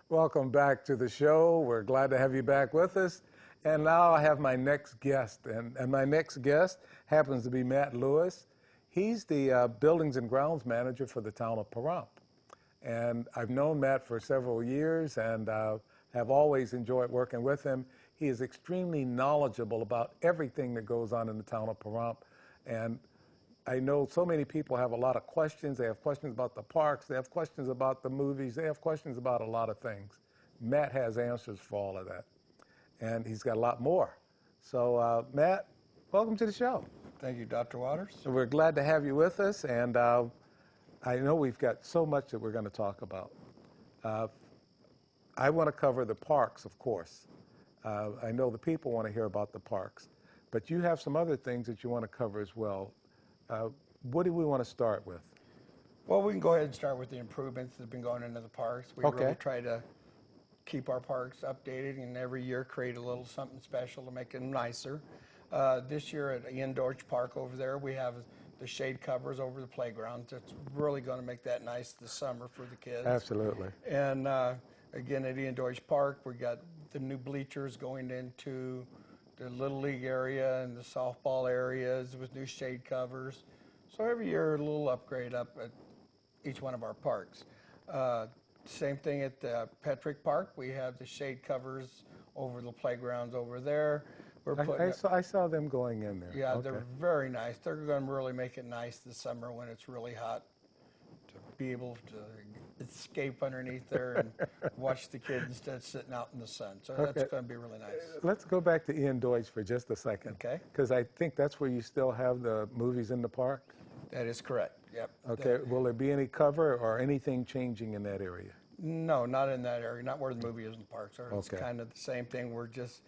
Welcome back to the show. We're glad to have you back with us. And now I have my next guest. And my next guest happens to be Matt Lewis. He's the Buildings and Grounds Manager for the town of Pahrump. And I've known Matt for several years and have always enjoyed working with him. He is extremely knowledgeable about everything that goes on in the town of Pahrump. And I know so many people have a lot of questions. They have questions about the parks. They have questions about the movies. They have questions about a lot of things. Matt has answers for all of that. And he's got a lot more. So, Matt, welcome to the show. Thank you, Dr. Waters. So we're glad to have you with us. And I know we've got so much that we're going to talk about. I want to cover the parks, of course. I know the people want to hear about the parks. But you have some other things that you want to cover as well. What do we want to start with? Well, we can go ahead and start with the improvements that have been going into the parks. We really try to keep our parks updated and every year create a little something special to make them nicer. This year at Ian Dorch Park over there, we have the shade covers over the playground. That's really going to make that nice this summer for the kids. Absolutely. And again, at Ian Dorch Park, we got the new bleachers going into the Little League area and the softball areas with new shade covers. So every year a little upgrade up at each one of our parks. Same thing at the Petrick Park. We have the shade covers over the playgrounds over there. I saw them going in there. Yeah, they're very nice. They're going to really make it nice this summer when it's really hot to be able to escape underneath there and watch the kids instead of sitting out in the sun. So that's going to be really nice. Let's go back to Ian Deutsch for just a second. Okay. Because I think that's where you still have the movies in the park. That is correct. Yep. Okay. Will there be any cover or anything changing in that area? No, not in that area. Not where the movie is in the parks. It's kind of the same thing. We're just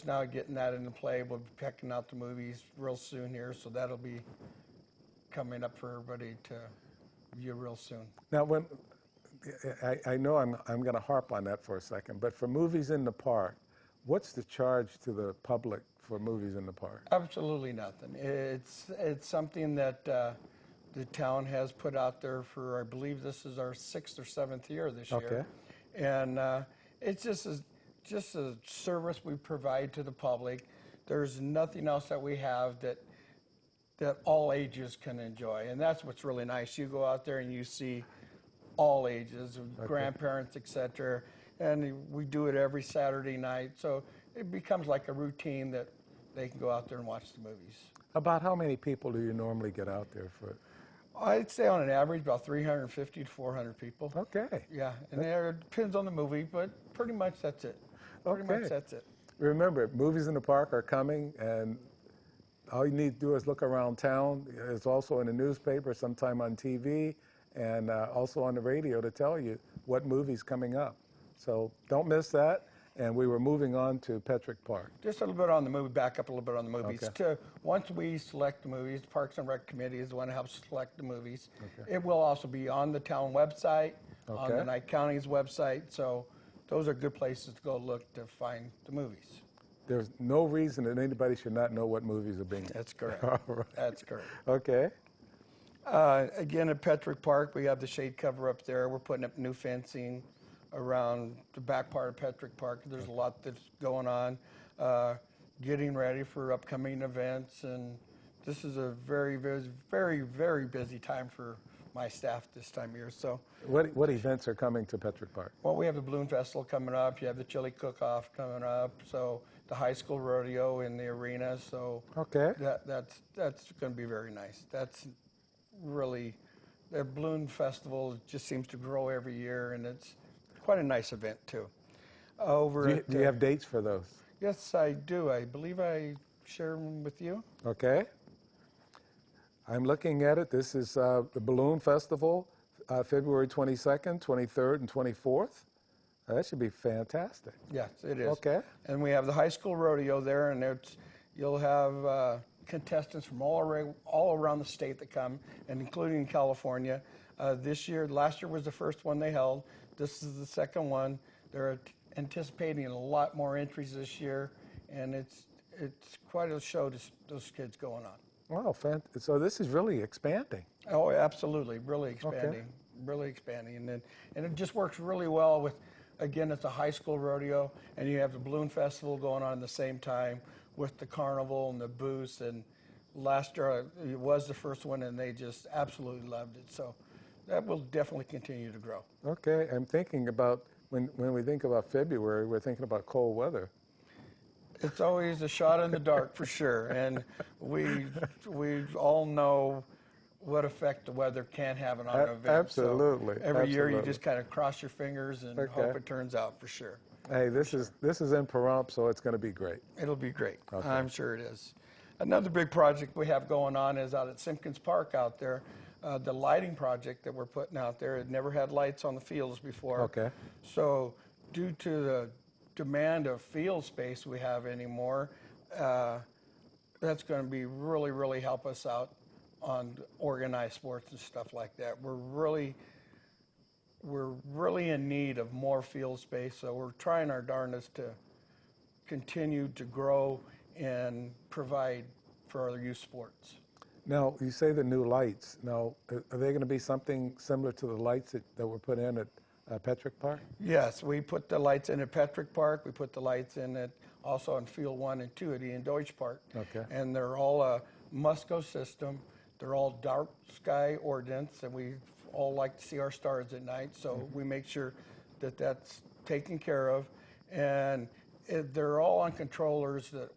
now getting that into play. We'll be picking out the movies real soon here, so that'll be coming up for everybody to view real soon. Now, when I know I'm going to harp on that for a second, but for movies in the park, what's the charge to the public for movies in the park? Absolutely nothing. It's something that the town has put out there for, I believe this is our 6th or 7th year this year. And it's just a service we provide to the public. There's nothing else that we have that all ages can enjoy, and that's what's really nice. You go out there and you see all ages, grandparents, etc., and we do it every Saturday night, so it becomes like a routine that they can go out there and watch the movies. About how many people do you normally get out there for? I'd say on an average about 350 to 400 people. Okay. Yeah, and it depends on the movie, but pretty much that's it. Pretty much that's it. Remember, movies in the park are coming, and all you need to do is look around town. It's also in the newspaper, sometime on TV, and also on the radio to tell you what movie's coming up. So don't miss that. And we were moving on to Petrick Park. Just a little bit on the movie, back up a little bit on the movies. Once we select the movies, the Parks and Rec Committee is the one that helps select the movies. It will also be on the town website, on the Nye County's website. So those are good places to go look to find the movies. There's no reason that anybody should not know what movies are being. That's correct. That's correct. Okay. Again, at Petrick Park, we have the shade cover up there. We're putting up new fencing around the back part of Petrick Park. There's a lot that's going on, getting ready for upcoming events, and this is a very, very, very, very busy time for my staff this time of year. So, what events are coming to Petrick Park? Well, we have the Balloon Festival coming up. You have the Chili Cook-Off coming up. So the high school rodeo in the arena. So that's going to be very nice. That's really, the Balloon Festival just seems to grow every year, and it's quite a nice event too. Do you have dates for those? Yes, I do. I believe I share them with you. Okay. I'm looking at it. This is the Balloon Festival, February 22nd, 23rd, and 24th. That should be fantastic. Yes, it is. Okay. And we have the high school rodeo there, and you'll have contestants from all around the state that come, and including California. Last year was the first one they held. This is the second one. They're anticipating a lot more entries this year, and it's quite a show to those kids going on. Wow, so this is really expanding. Oh, absolutely, really expanding, really expanding, and it just works really well again, it's a high school rodeo, and you have the balloon festival going on at the same time with the carnival and the booths. And last year it was the first one, and they just absolutely loved it. So that will definitely continue to grow. Okay, I'm thinking about when we think about February, we're thinking about cold weather. It's always a shot in the dark for sure, and we all know what effect the weather can have on an event. Absolutely. So every year you Absolutely. just kind of cross your fingers and hope it turns out for sure. Hey, this is in Pahrump, so it's going to be great. It'll be great. Okay. I'm sure it is. Another big project we have going on is out at Simpkins Park out there. The lighting project that we're putting out there. It never had lights on the fields before. Okay. So due to the demand of field space we have anymore, that's going to be really help us out on organized sports and stuff like that. We're really in need of more field space, so we're trying our darndest to continue to grow and provide for our youth sports. Now, you say the new lights. Now, are they going to be something similar to the lights that were put in at Petrick Park? Yes, we put the lights in at Petrick Park. We put the lights in at also in Field 1 and 2 at Ian Deutsch Park. Okay. And they're all a Musco system. They're all dark sky ordnance, and we all like to see our stars at night, so we make sure that that's taken care of. And they're all on controllers that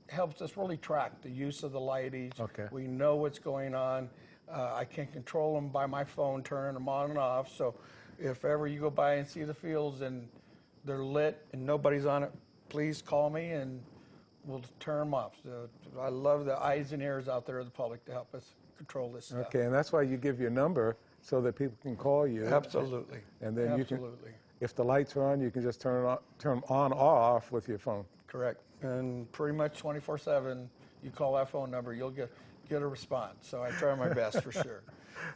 helps us really track the use of the lighting. Okay. We know what's going on. I can control them by my phone, turning them on and off. So if ever you go by and see the fields and they're lit and nobody's on it, please call me and we'll turn them off. So I love the eyes and ears out there of the public to help us control this stuff. Okay, and that's why you give your number so that people can call you. Absolutely. And then you can, Absolutely. if the lights are on, you can just turn them on or off with your phone. Correct. And pretty much 24/7, you call that phone number, you'll get a response. So I try my best for sure.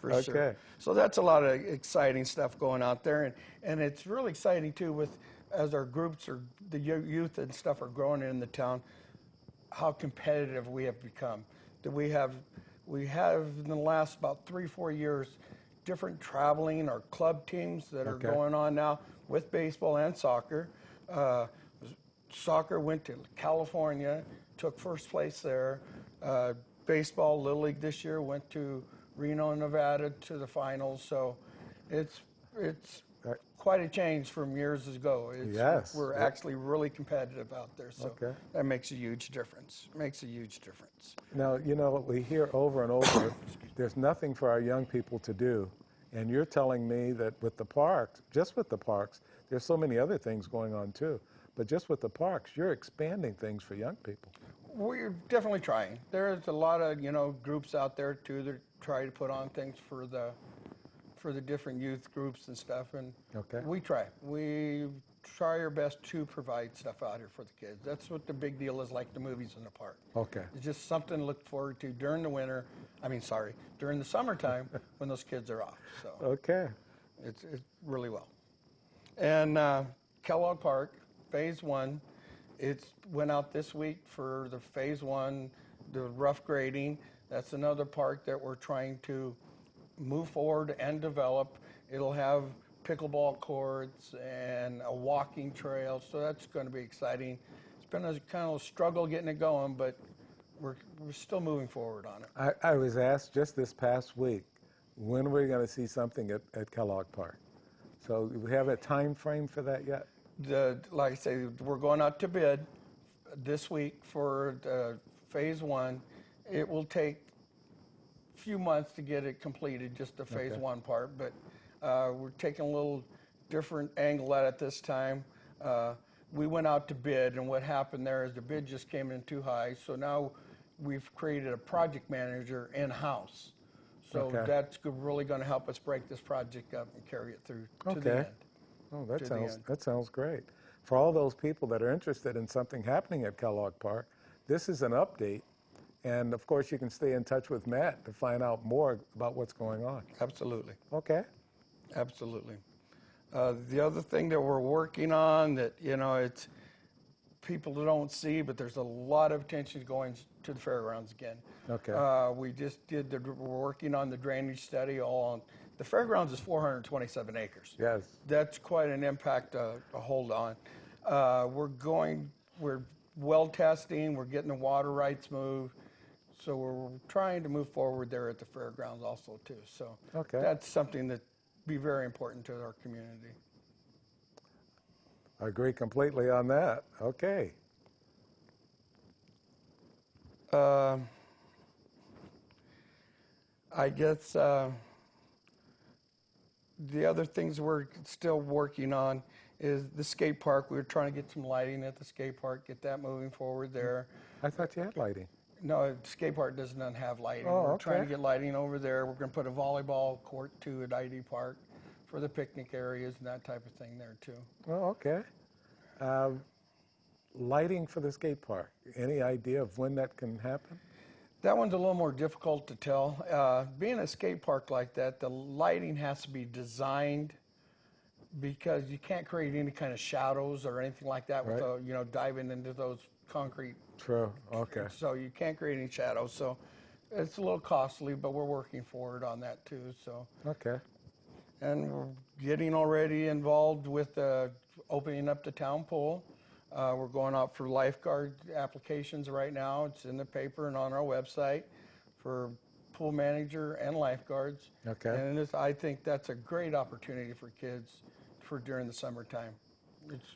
For sure. Okay. So that's a lot of exciting stuff going out there, and it's really exciting too with as our groups or the youth and stuff are growing in the town, how competitive we have become. That we have in the last about 3-4 years different traveling or club teams that are going on now with baseball and soccer. Soccer went to California, took first place there. Baseball, Little League this year went to Reno, Nevada to the finals. So it's quite a change from years ago. Yes. We're actually really competitive out there. So that makes a huge difference. Makes a huge difference. Now, you know, we hear over and over, there's nothing for our young people to do. And you're telling me that with the parks, just with the parks, there's so many other things going on too. But just with the parks, you're expanding things for young people. We're definitely trying. There's a lot of groups out there too that try to put on things for the different youth groups and stuff, and we try our best to provide stuff out here for the kids. That's what the big deal is, like the movies in the park. It's just something to look forward to during the winter. During the summertime when those kids are off. So it's really well. And Kellogg Park, Phase 1, it went out this week for the Phase 1, the rough grading. That's another park that we're trying to move forward and develop. It'll have pickleball courts and a walking trail, so that's going to be exciting. It's been a kind of struggle getting it going, but we're still moving forward on it. I was asked just this past week, when are we going to see something at Kellogg Park? So do we have a time frame for that yet? Like I say, we're going out to bid this week for Phase 1. It will take a few months to get it completed, just the Phase 1 part, but we're taking a little different angle at it this time. We went out to bid, and what happened there is the bid just came in too high, so now we've created a project manager in-house. So that's really going to help us break this project up and carry it through to the end. Oh, that sounds great. For all those people that are interested in something happening at Kellogg Park, this is an update. And of course, you can stay in touch with Matt to find out more about what's going on. Absolutely. Okay. Absolutely. The other thing that we're working on that, it's people don't see, but there's a lot of attention going to the fairgrounds again. Okay. We just we're working on the drainage study all the fairgrounds is 427 acres. Yes. That's quite an impact to hold on. We're well testing, we're getting the water rights moved, so we're trying to move forward there at the fairgrounds also too. So Okay. that's something that be very important to our community. I agree completely on that. Okay. I guess the other things we're still working on is the skate park. We're trying to get some lighting at the skate park, get that moving forward there. I thought you had lighting. No, the skate park does not have lighting. Oh, We're trying to okay. get lighting over there. We're going to put a volleyball court too at ID Park for the picnic areas and that type of thing there too. Oh, okay. Lighting for the skate park. Any idea of when that can happen? That one's a little more difficult to tell. Being a skate park like that, the lighting has to be designed because you can't create any kind of shadows or anything like that Right. without, diving into those concrete. True. Okay. So you can't create any shadows. So it's a little costly, but we're working forward on that too. So, Okay. and we're getting already involved with opening up the town pool. We're going out for lifeguard applications right now. It's in the paper and on our website for pool manager and lifeguards. Okay. And I think that's a great opportunity for kids for during the summertime. It's,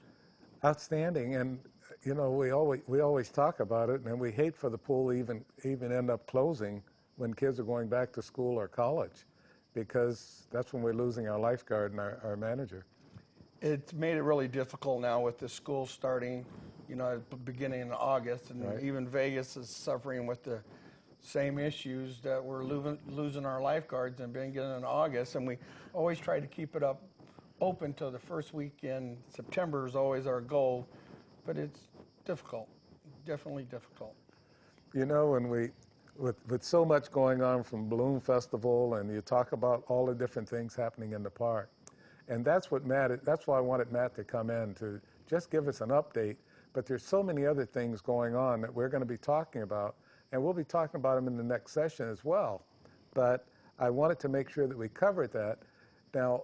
Outstanding. And we always talk about it, and we hate for the pool even end up closing when kids are going back to school or college, because that's when we're losing our lifeguard and our manager. it's made it really difficult now with the school starting, at the beginning in August, and Right. even Vegas is suffering with the same issues that we're losing our lifeguards and beginning in August, and we always try to keep it open till the first week in September is always our goal, but it's difficult, definitely difficult. When with so much going on from Balloon Festival, and you talk about all the different things happening in the park, and that's why I wanted Matt to come in to just give us an update. But there's so many other things going on that we're going to be talking about, and we'll be talking about them in the next session as well. But I wanted to make sure that we covered that. Now,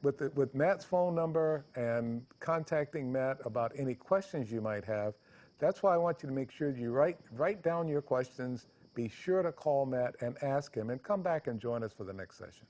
with Matt's phone number and contacting Matt about any questions you might have, that's why I want you to make sure that you write down your questions. Be sure to call Matt and ask him, and come back and join us for the next session.